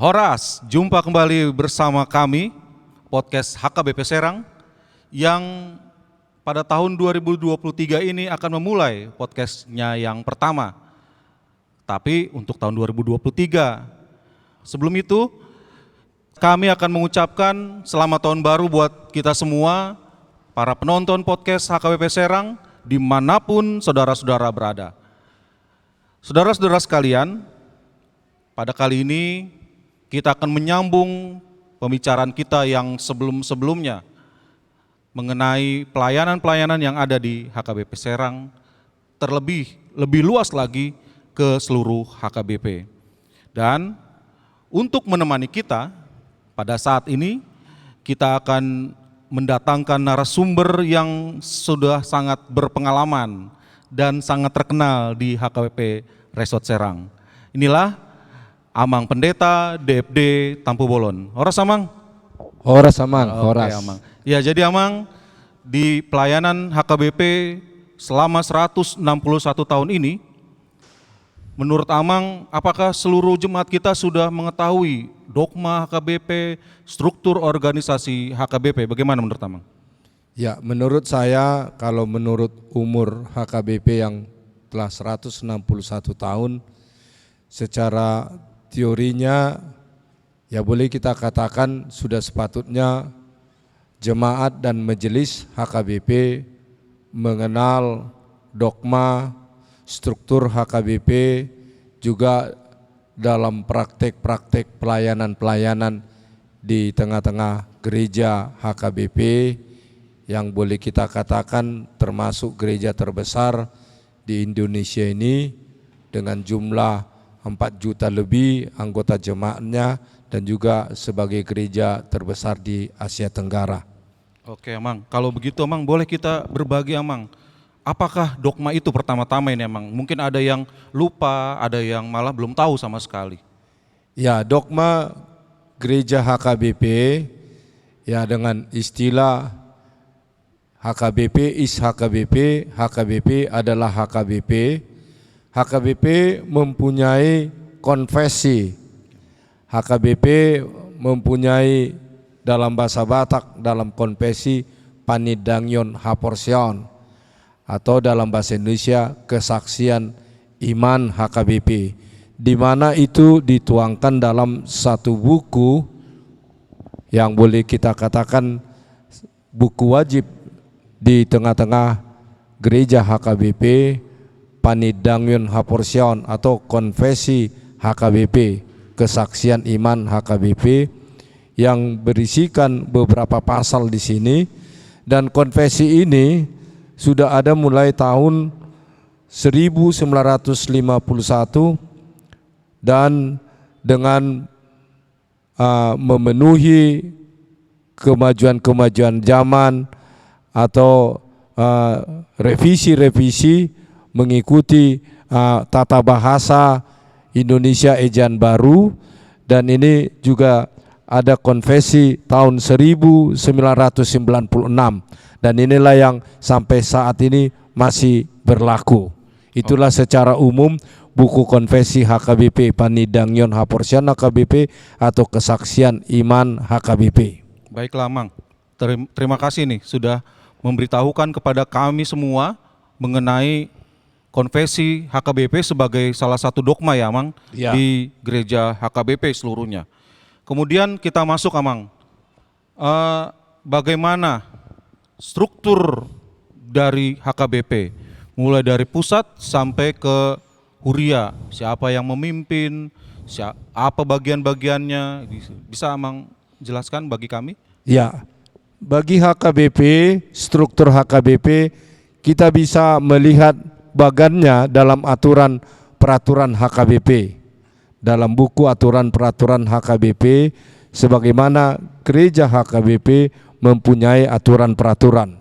Horas, jumpa kembali bersama kami, podcast HKBP Serang, yang pada tahun 2023 ini akan memulai podcastnya yang pertama. Tapi untuk tahun 2023, sebelum itu kami akan mengucapkan selamat tahun baru buat kita semua, para penonton podcast HKBP Serang, dimanapun saudara-saudara berada. Saudara-saudara sekalian, pada kali ini kita akan menyambung pembicaraan kita yang sebelum-sebelumnya mengenai pelayanan-pelayanan yang ada di HKBP Serang, terlebih lebih luas lagi ke seluruh HKBP. Dan untuk menemani kita pada saat ini, kita akan mendatangkan narasumber yang sudah sangat berpengalaman dan sangat terkenal di HKBP Resort Serang. Inilah Amang Pendeta DFD Tampu Bolon. Horas Amang? Horas Amang, horas. Amang. Ya, jadi Amang di pelayanan HKBP selama 161 tahun ini, menurut Amang apakah seluruh jemaat kita sudah mengetahui dogma HKBP, struktur organisasi HKBP? Bagaimana menurut Amang? Ya, menurut saya kalau menurut umur HKBP yang telah 161 tahun, secara teorinya ya boleh kita katakan sudah sepatutnya jemaat dan majelis HKBP mengenal dogma, struktur HKBP, juga dalam praktek-praktek pelayanan-pelayanan di tengah-tengah gereja HKBP yang boleh kita katakan termasuk gereja terbesar di Indonesia ini dengan jumlah 4 juta lebih anggota jemaatnya dan juga sebagai gereja terbesar di Asia Tenggara. Oke Amang, kalau begitu Amang boleh kita berbagi Amang, apakah dogma itu pertama-tama ini Amang? Mungkin ada yang lupa, ada yang malah belum tahu sama sekali. Ya, dogma gereja HKBP ya dengan istilah HKBP is HKBP, HKBP adalah HKBP. HKBP mempunyai konfesi. HKBP mempunyai dalam bahasa Batak dalam konfesi Panidangyon Haporsion atau dalam bahasa Indonesia kesaksian iman HKBP, di mana itu dituangkan dalam satu buku yang boleh kita katakan buku wajib di tengah-tengah gereja HKBP, Panidangyon Haporsion atau konfesi HKBP, kesaksian iman HKBP, yang berisikan beberapa pasal di sini. Dan konfesi ini sudah ada mulai tahun 1951 dan dengan memenuhi kemajuan-kemajuan zaman atau revisi-revisi mengikuti tata bahasa Indonesia Ejaan Baru, dan ini juga ada konfesi tahun 1996, dan inilah yang sampai saat ini masih berlaku. Itulah secara umum buku konfesi HKBP, Panidangyon Haporsion HKBP atau kesaksian iman HKBP. Baiklah Amang, terima kasih nih sudah memberitahukan kepada kami semua mengenai konfesi HKBP sebagai salah satu dogma ya Amang ya, di gereja HKBP seluruhnya. Kemudian kita masuk Amang, bagaimana struktur dari HKBP, mulai dari pusat sampai ke Huria, siapa yang memimpin, apa bagian-bagiannya, bisa Amang jelaskan bagi kami? Ya, bagi HKBP, struktur HKBP kita bisa melihat bagannya dalam aturan peraturan HKBP, dalam buku aturan peraturan HKBP, sebagaimana gereja HKBP mempunyai aturan peraturan.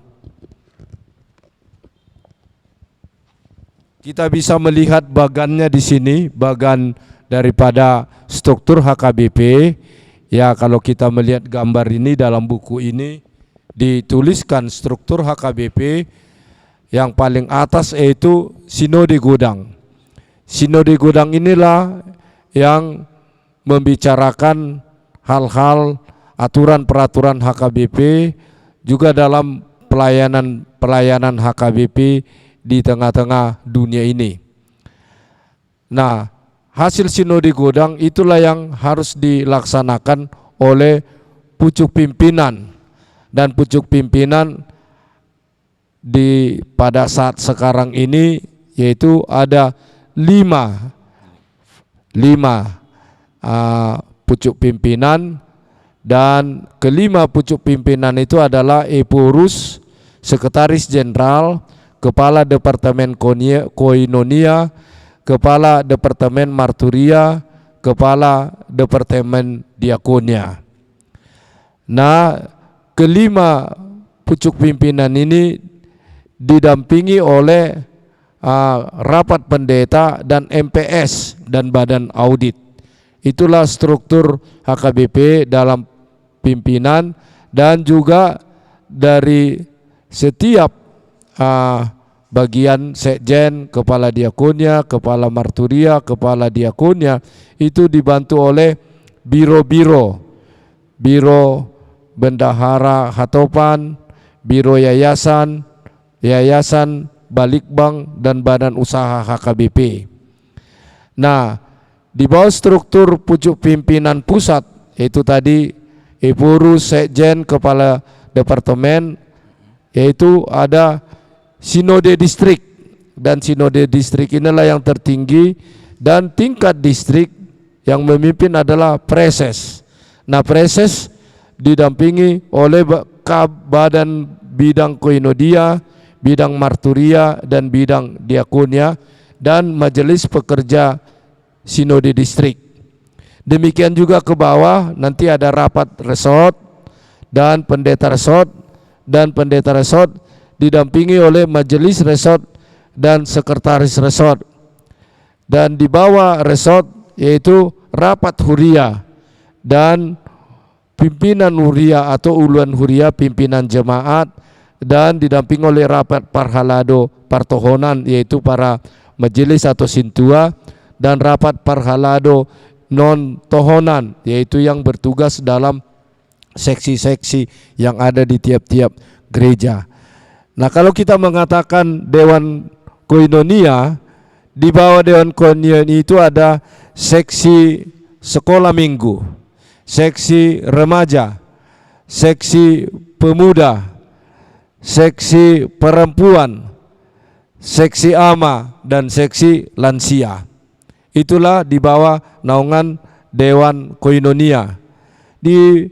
Kita bisa melihat bagannya di sini, bagan daripada struktur HKBP. Ya, kalau kita melihat gambar ini dalam buku ini dituliskan struktur HKBP. Yang paling atas yaitu Sinode Godang. Sinode Godang inilah yang membicarakan hal-hal aturan peraturan HKBP juga dalam pelayanan HKBP di tengah-tengah dunia ini. Nah, hasil sinode Godang itulah yang harus dilaksanakan oleh pucuk pimpinan, dan pucuk pimpinan pada saat sekarang ini yaitu ada lima pucuk pimpinan, dan kelima pucuk pimpinan itu adalah Epurus, Sekretaris Jenderal, Kepala Departemen Koinonia, Kepala Departemen Marturia, Kepala Departemen Diakonia. Nah, kelima pucuk pimpinan ini didampingi oleh rapat pendeta dan MPS dan badan audit. Itulah struktur HKBP dalam pimpinan, dan juga dari setiap bagian sekjen, kepala diakonia, kepala marturia, kepala diakonia itu dibantu oleh biro bendahara hatopan, biro yayasan Balikbang, dan badan usaha HKBP. Nah, di bawah struktur pucuk pimpinan pusat itu tadi Epurus, sekjen, kepala departemen, yaitu ada sinode distrik, dan sinode distrik inilah yang tertinggi, dan tingkat distrik yang memimpin adalah preses. Nah, preses didampingi oleh badan bidang koinodia, bidang marturia, dan bidang diakonia, dan majelis pekerja sinode distrik. Demikian juga ke bawah nanti ada rapat resort dan pendeta resort, dan pendeta resort didampingi oleh majelis resort dan sekretaris resort. Dan di bawah resort yaitu rapat huria dan pimpinan huria atau uluan huria, pimpinan jemaat, dan didampingi oleh rapat parhalado partohonan yaitu para majelis atau sintua, dan rapat parhalado non tohonan yaitu yang bertugas dalam seksi-seksi yang ada di tiap-tiap gereja. Nah, kalau kita mengatakan Dewan Koinonia, di bawah Dewan Koinonia itu ada seksi sekolah minggu, seksi remaja, seksi pemuda, seksi perempuan, seksi ama, dan seksi lansia. Itulah di bawah naungan Dewan Koinonia. Di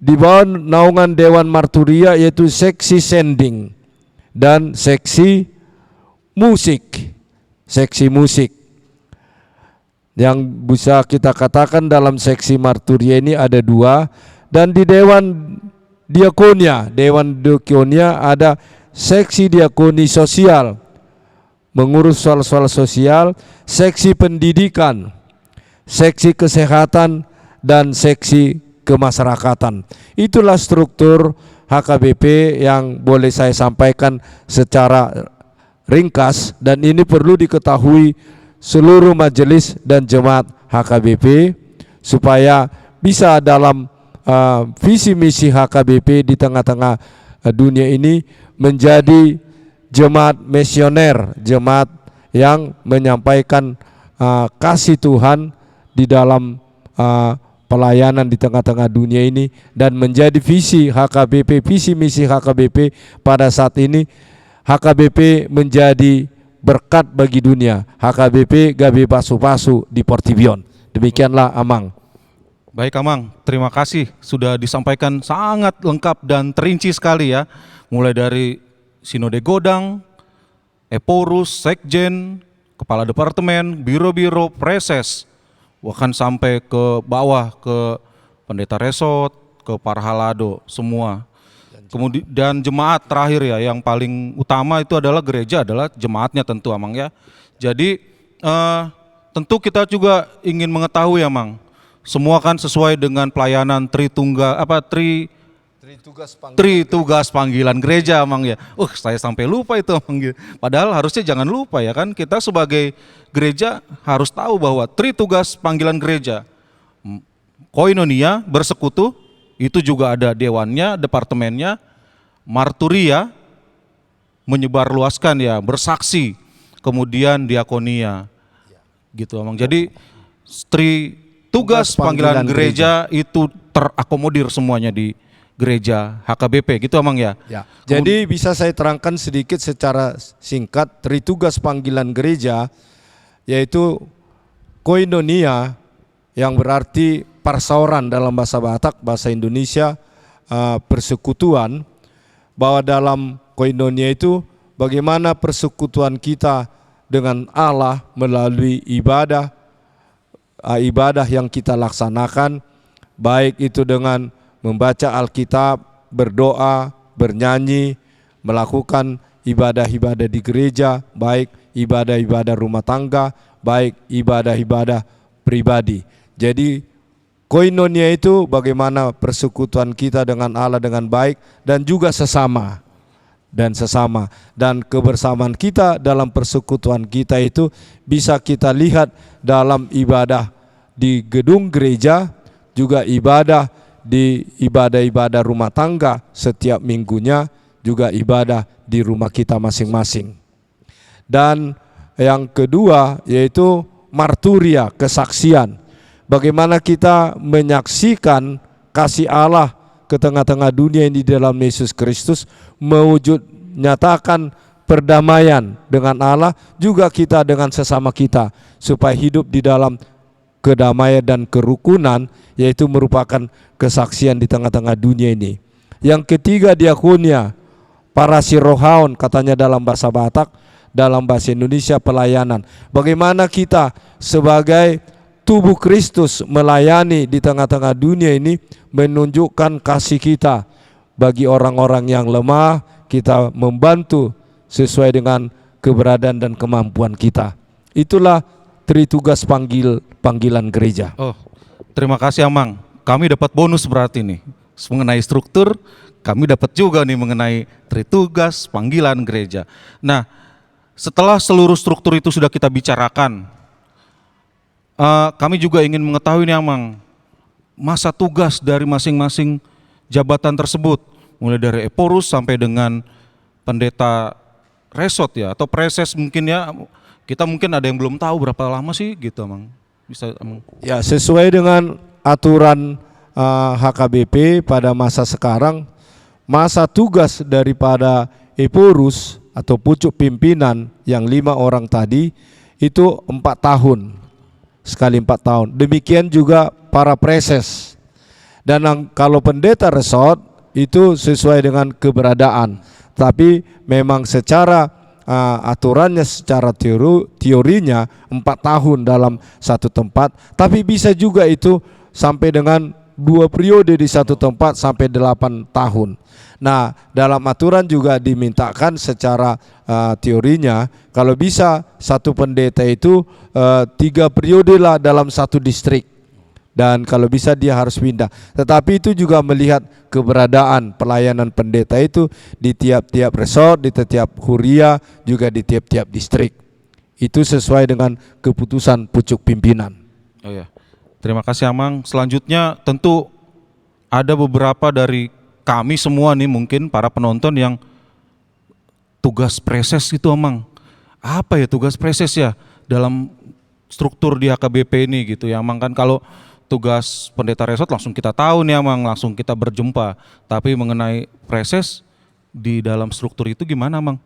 bawah naungan Dewan Marturia yaitu seksi sending dan seksi musik. Seksi musik yang bisa kita katakan dalam seksi Marturia ini ada dua. Dan di Dewan Diakonia ada seksi diakoni sosial, mengurus soal-soal sosial, seksi pendidikan, seksi kesehatan, dan seksi kemasyarakatan. Itulah struktur HKBP yang boleh saya sampaikan secara ringkas, dan ini perlu diketahui seluruh majelis dan jemaat HKBP supaya bisa dalam visi misi HKBP di tengah-tengah dunia ini menjadi jemaat misioner, jemaat yang menyampaikan kasih Tuhan di dalam pelayanan di tengah-tengah dunia ini, dan menjadi visi HKBP, visi misi HKBP pada saat ini. HKBP menjadi berkat bagi dunia. HKBP gabe pasu-pasu di Portibion. Demikianlah Amang. Baik Amang, terima kasih sudah disampaikan sangat lengkap dan terinci sekali ya. Mulai dari Sinode Godang, Epurus, Sekjen, Kepala Departemen, Biro-biro, Preses, bahkan sampai ke bawah ke Pendeta Resort, ke Parhalado, semua. Kemudian dan jemaat terakhir ya, yang paling utama itu adalah gereja, adalah jemaatnya tentu Amang ya. Jadi tentu kita juga ingin mengetahui Amang, semua kan sesuai dengan pelayanan Tritugas panggilan gereja Amang ya. Saya sampai lupa itu Amang. Padahal harusnya jangan lupa ya kan, kita sebagai gereja harus tahu bahwa Tritugas panggilan gereja, koinonia, bersekutu, itu juga ada dewannya, departemennya, marturia, menyebarluaskan ya, bersaksi, kemudian diakonia, gitu Amang. Jadi tugas panggilan gereja itu terakomodir semuanya di gereja HKBP, gitu Amang ya. Ya. Jadi bisa saya terangkan sedikit secara singkat, tugas panggilan gereja yaitu koinonia, yang berarti persauran dalam bahasa Batak, bahasa Indonesia persekutuan, bahwa dalam koinonia itu bagaimana persekutuan kita dengan Allah melalui ibadah yang kita laksanakan, baik itu dengan membaca Alkitab, berdoa, bernyanyi, melakukan ibadah-ibadah di gereja, baik ibadah-ibadah rumah tangga, baik ibadah-ibadah pribadi. Jadi koinonia itu bagaimana persekutuan kita dengan Allah dengan baik dan juga sesama. Dan kebersamaan kita dalam persekutuan kita itu bisa kita lihat dalam ibadah di gedung gereja, juga ibadah di ibadah-ibadah rumah tangga setiap minggunya, juga ibadah di rumah kita masing-masing. Dan yang kedua yaitu marturia, kesaksian. Bagaimana kita menyaksikan kasih Allah ke tengah-tengah dunia ini dalam Yesus Kristus, mewujud nyatakan perdamaian dengan Allah, juga kita dengan sesama kita, supaya hidup di dalam kedamaian dan kerukunan, yaitu merupakan kesaksian di tengah-tengah dunia ini. Yang ketiga diakonia, parasirohaon katanya dalam bahasa Batak, dalam bahasa Indonesia pelayanan. Bagaimana kita sebagai tubuh Kristus melayani di tengah-tengah dunia ini, menunjukkan kasih kita bagi orang-orang yang lemah, kita membantu sesuai dengan keberadaan dan kemampuan kita. Itulah tugas panggilan gereja. Oh, terima kasih Amang. Kami dapat bonus berarti nih mengenai struktur. Kami dapat juga nih mengenai tugas panggilan gereja. Nah, setelah seluruh struktur itu sudah kita bicarakan, kami juga ingin mengetahui nih Amang, masa tugas dari masing-masing jabatan tersebut, mulai dari Eporus sampai dengan pendeta resort ya, atau preses mungkin ya. Kita mungkin ada yang belum tahu berapa lama sih gitu Amang. Bisa Amang? Ya, sesuai dengan aturan HKBP pada masa sekarang, masa tugas daripada Eporus atau pucuk pimpinan yang 5 orang tadi itu 4 tahun, sekali 4 tahun. Demikian juga para preses. Dan kalau pendeta resort itu sesuai dengan keberadaan, tapi memang secara aturannya, secara teorinya 4 tahun dalam satu tempat, tapi bisa juga itu sampai dengan 2 periode di satu tempat sampai 8 tahun. Nah, dalam aturan juga dimintakan secara teorinya, kalau bisa satu pendeta itu 3 periode lah dalam satu distrik. Dan kalau bisa dia harus pindah. Tetapi itu juga melihat keberadaan pelayanan pendeta itu di tiap-tiap resort, di tiap huria, juga di tiap-tiap distrik. Itu sesuai dengan keputusan pucuk pimpinan. Oh ya, terima kasih Amang. Selanjutnya tentu ada beberapa dari kami semua nih mungkin para penonton yang tugas preses itu Amang. Apa ya tugas preses ya dalam struktur di HKBP ini gitu ya Amang? Kan kalau tugas pendeta resort langsung kita tahu nih Amang, langsung kita berjumpa. Tapi mengenai preses di dalam struktur itu gimana Amang?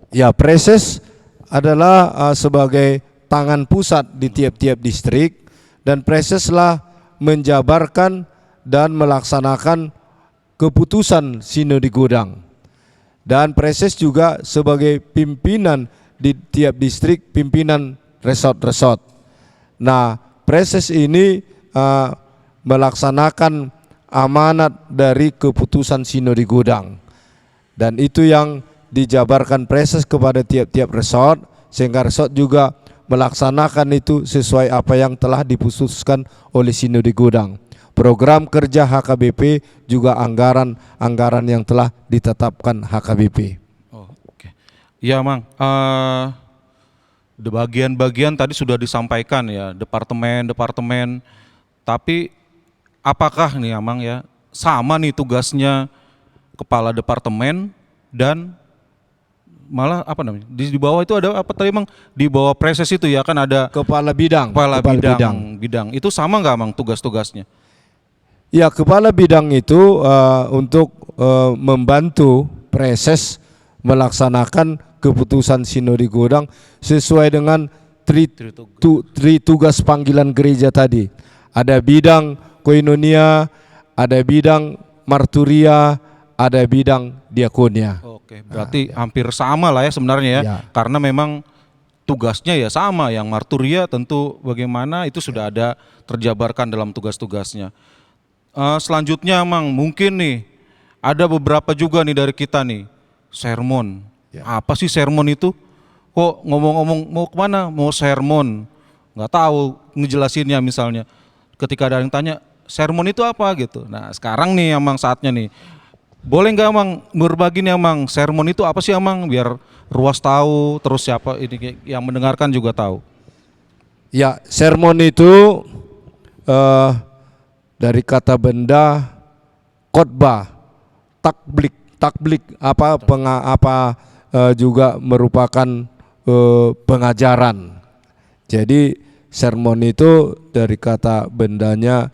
Ya, preses adalah sebagai tangan pusat di tiap-tiap distrik, dan preseslah menjabarkan dan melaksanakan keputusan sinode Godang. Dan preses juga sebagai pimpinan di tiap distrik, pimpinan resort-resort. Nah, preses ini melaksanakan amanat dari keputusan sinode Godang, dan itu yang dijabarkan preses kepada tiap-tiap resort, sehingga resort juga melaksanakan itu sesuai apa yang telah diputuskan oleh sinode Godang. Program kerja HKBP juga anggaran yang telah ditetapkan HKBP. Oh, oke. Ya Mang, bagian-bagian tadi sudah disampaikan ya, departemen, tapi apakah nih Amang ya sama nih tugasnya kepala departemen dan malah apa namanya di bawah itu ada apa tadi Amang, di bawah preses itu ya kan ada Kepala bidang. kepala bidang itu sama nggak Amang tugas-tugasnya? Ya, kepala bidang itu untuk membantu preses melaksanakan keputusan sinodi Godang sesuai dengan tri tugas panggilan gereja tadi. Ada bidang koinonia, ada bidang marturia, ada bidang diakonia. Oke, berarti hampir sama lah ya sebenarnya ya. Ya. Karena memang tugasnya ya sama, yang marturia tentu bagaimana itu sudah ada terjabarkan dalam tugas-tugasnya. Selanjutnya Mang, mungkin nih ada beberapa juga nih dari kita nih, sermon. Ya. Apa sih sermon itu? Kok ngomong-ngomong mau kemana? Mau sermon? Nggak tahu ngejelasinnya misalnya. Ketika ada yang tanya, sermon itu apa gitu. Nah sekarang nih Amang saatnya nih. Boleh nggak Amang berbagi nih Amang, sermon itu apa sih Amang? Biar ruas tahu, terus siapa ini yang mendengarkan juga tahu. Ya, sermon itu dari kata benda khotbah, takblik juga merupakan pengajaran. Jadi sermon itu dari kata bendanya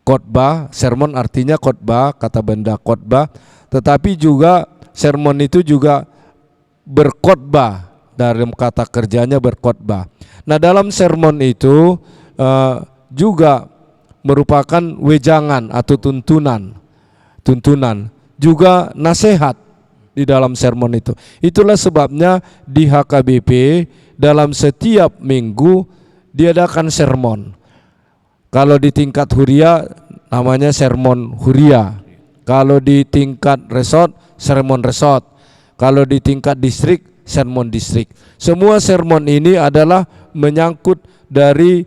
khotbah, sermon artinya khotbah, kata benda khotbah, tetapi juga sermon itu juga berkhotbah, dalam kata kerjanya berkhotbah. Nah, dalam sermon itu juga merupakan wejangan atau tuntunan, juga nasihat di dalam sermon itu. Itulah sebabnya di HKBP dalam setiap minggu diadakan sermon. Kalau di tingkat huria namanya sermon huria. Kalau di tingkat resort, sermon resort. Kalau di tingkat distrik, sermon distrik. Semua sermon ini adalah menyangkut dari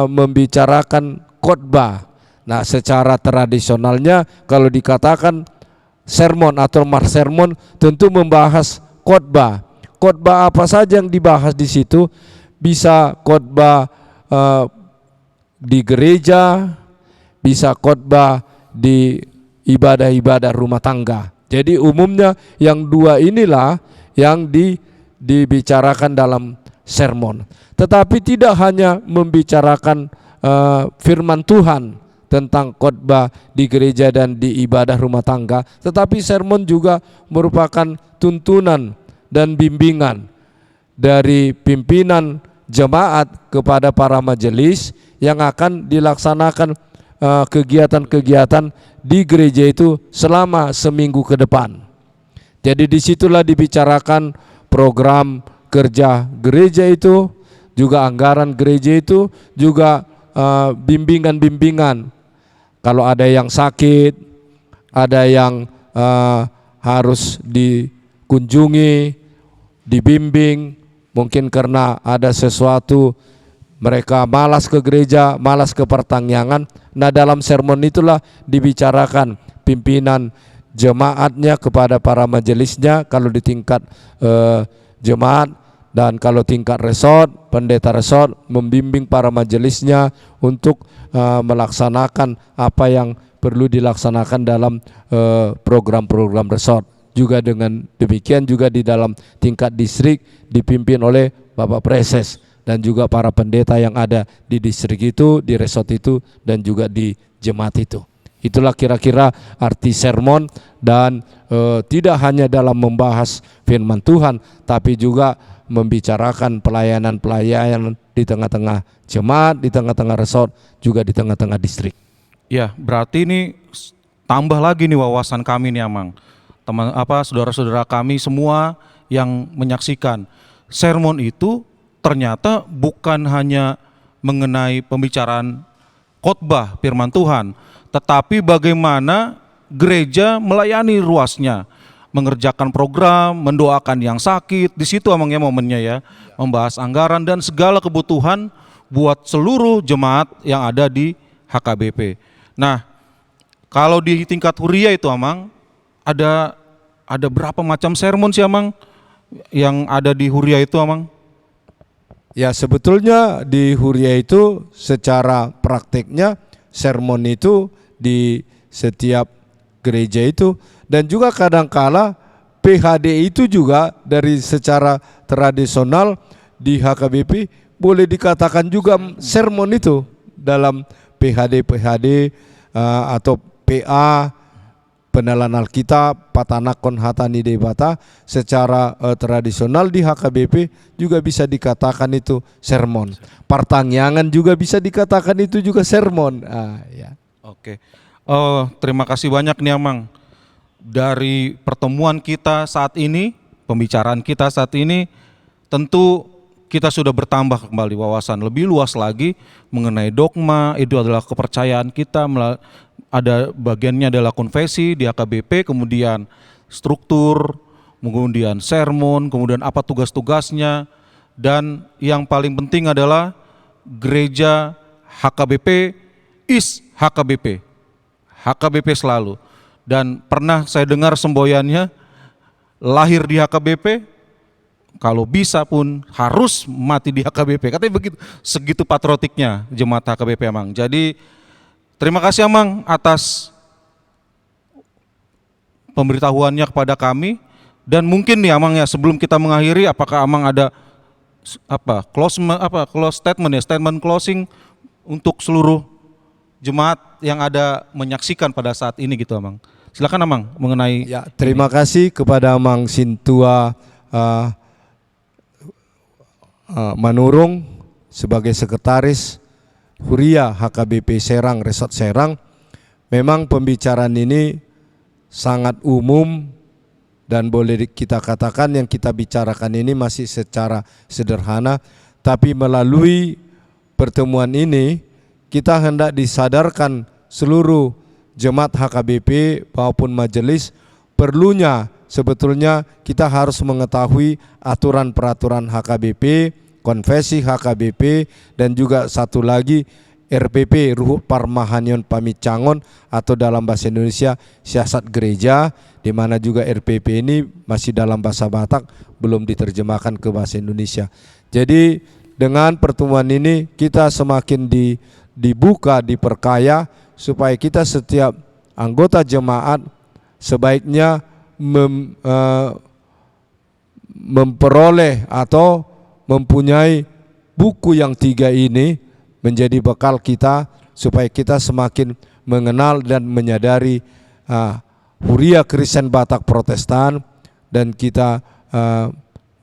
membicarakan khotbah. Nah, secara tradisionalnya kalau dikatakan sermon atau sermon tentu membahas khotbah. Khotbah apa saja yang dibahas di situ? Bisa khotbah di gereja, bisa khotbah di ibadah-ibadah rumah tangga. Jadi umumnya yang dua inilah yang dibicarakan dalam sermon. Tetapi tidak hanya membicarakan firman Tuhan tentang khotbah di gereja dan di ibadah rumah tangga, tetapi sermon juga merupakan tuntunan dan bimbingan dari pimpinan jemaat kepada para majelis yang akan dilaksanakan kegiatan-kegiatan di gereja itu selama seminggu ke depan. Jadi disitulah dibicarakan program kerja gereja itu, juga anggaran gereja itu, juga bimbingan-bimbingan. Kalau ada yang sakit, ada yang harus dikunjungi, dibimbing, mungkin karena ada sesuatu mereka malas ke gereja, malas ke pertanyaan. Nah, dalam sermon itulah dibicarakan pimpinan jemaatnya kepada para majelisnya kalau di tingkat jemaat, dan kalau tingkat resort, pendeta resort membimbing para majelisnya untuk melaksanakan apa yang perlu dilaksanakan dalam program-program resort. Juga dengan demikian juga di dalam tingkat distrik dipimpin oleh Bapak Preses dan juga para pendeta yang ada di distrik itu, di resort itu, dan juga di jemaat itu. Itulah kira-kira arti sermon, dan tidak hanya dalam membahas firman Tuhan, tapi juga membicarakan pelayanan-pelayanan di tengah-tengah jemaat, di tengah-tengah resort, juga di tengah-tengah distrik. Ya, berarti ini tambah lagi nih wawasan kami nih Amang. Saudara-saudara kami semua yang menyaksikan, sermon itu ternyata bukan hanya mengenai pembicaraan khotbah firman Tuhan, tetapi bagaimana gereja melayani ruasnya, mengerjakan program, mendoakan yang sakit. Di situ emangnya momennya ya, membahas anggaran dan segala kebutuhan buat seluruh jemaat yang ada di HKBP. Nah, kalau di tingkat huria itu Amang, ada berapa macam sermon sih Amang yang ada di huria itu Amang? Ya, sebetulnya di huria itu secara prakteknya sermon itu di setiap gereja itu, dan juga kadangkala PHD itu juga dari secara tradisional di HKBP boleh dikatakan juga sermon itu dalam PHD atau PA, penelan Alkitab, patanakon hatani debata, secara tradisional di HKBP juga bisa dikatakan itu sermon. Partangyangan juga bisa dikatakan itu juga sermon. Ya. Oke. Terima kasih banyak nih Amang. Dari pertemuan kita saat ini, pembicaraan kita saat ini, tentu kita sudah bertambah kembali wawasan lebih luas lagi mengenai dogma. Itu adalah kepercayaan kita, ada bagiannya adalah konfesi di HKBP, kemudian struktur, kemudian sermon, kemudian apa tugas-tugasnya, dan yang paling penting adalah gereja HKBP is HKBP, HKBP selalu. Dan pernah saya dengar semboyannya, lahir di HKBP, kalau bisa pun harus mati di HKBP. Katanya begitu, segitu patriotiknya jemaat HKBP Amang. Jadi terima kasih Amang atas pemberitahuannya kepada kami. Dan mungkin nih Amang ya, sebelum kita mengakhiri, apakah Amang ada statement closing untuk seluruh jemaat yang ada menyaksikan pada saat ini gitu Amang. Silakan Amang mengenai. Ya, terima kasih kepada Amang Sintua Manurung sebagai sekretaris Huria HKBP Serang, Resort Serang. Memang pembicaraan ini sangat umum dan boleh kita katakan yang kita bicarakan ini masih secara sederhana, tapi melalui pertemuan ini kita hendak disadarkan seluruh jemaat HKBP maupun majelis perlunya sebetulnya kita harus mengetahui aturan peraturan HKBP, konfesi HKBP, dan juga satu lagi RPP, Ruh Parmahanion Pamicangon, atau dalam bahasa Indonesia siasat gereja, di mana juga RPP ini masih dalam bahasa Batak, belum diterjemahkan ke bahasa Indonesia. Jadi dengan pertemuan ini kita semakin dibuka, diperkaya, supaya kita setiap anggota jemaat sebaiknya memperoleh atau mempunyai buku yang 3 ini menjadi bekal kita, supaya kita semakin mengenal dan menyadari Huria Kristen Batak Protestan, dan kita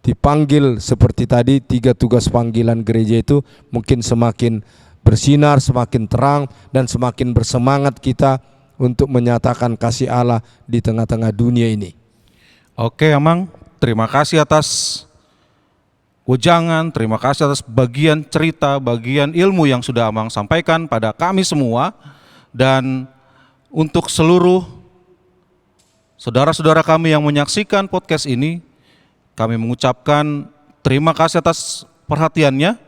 dipanggil seperti tadi 3 tugas panggilan gereja itu mungkin semakin bersinar, semakin terang, dan semakin bersemangat kita untuk menyatakan kasih Allah di tengah-tengah dunia ini. Oke Amang, terima kasih atas wejangan, terima kasih atas bagian cerita, bagian ilmu yang sudah Amang sampaikan pada kami semua. Dan untuk seluruh saudara-saudara kami yang menyaksikan podcast ini, kami mengucapkan terima kasih atas perhatiannya.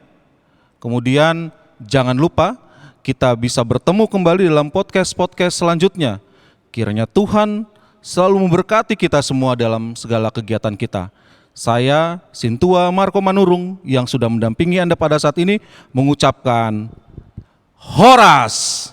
Kemudian jangan lupa kita bisa bertemu kembali dalam podcast-podcast selanjutnya. Kiranya Tuhan selalu memberkati kita semua dalam segala kegiatan kita. Saya Sintua Marco Manurung yang sudah mendampingi Anda pada saat ini mengucapkan Horas.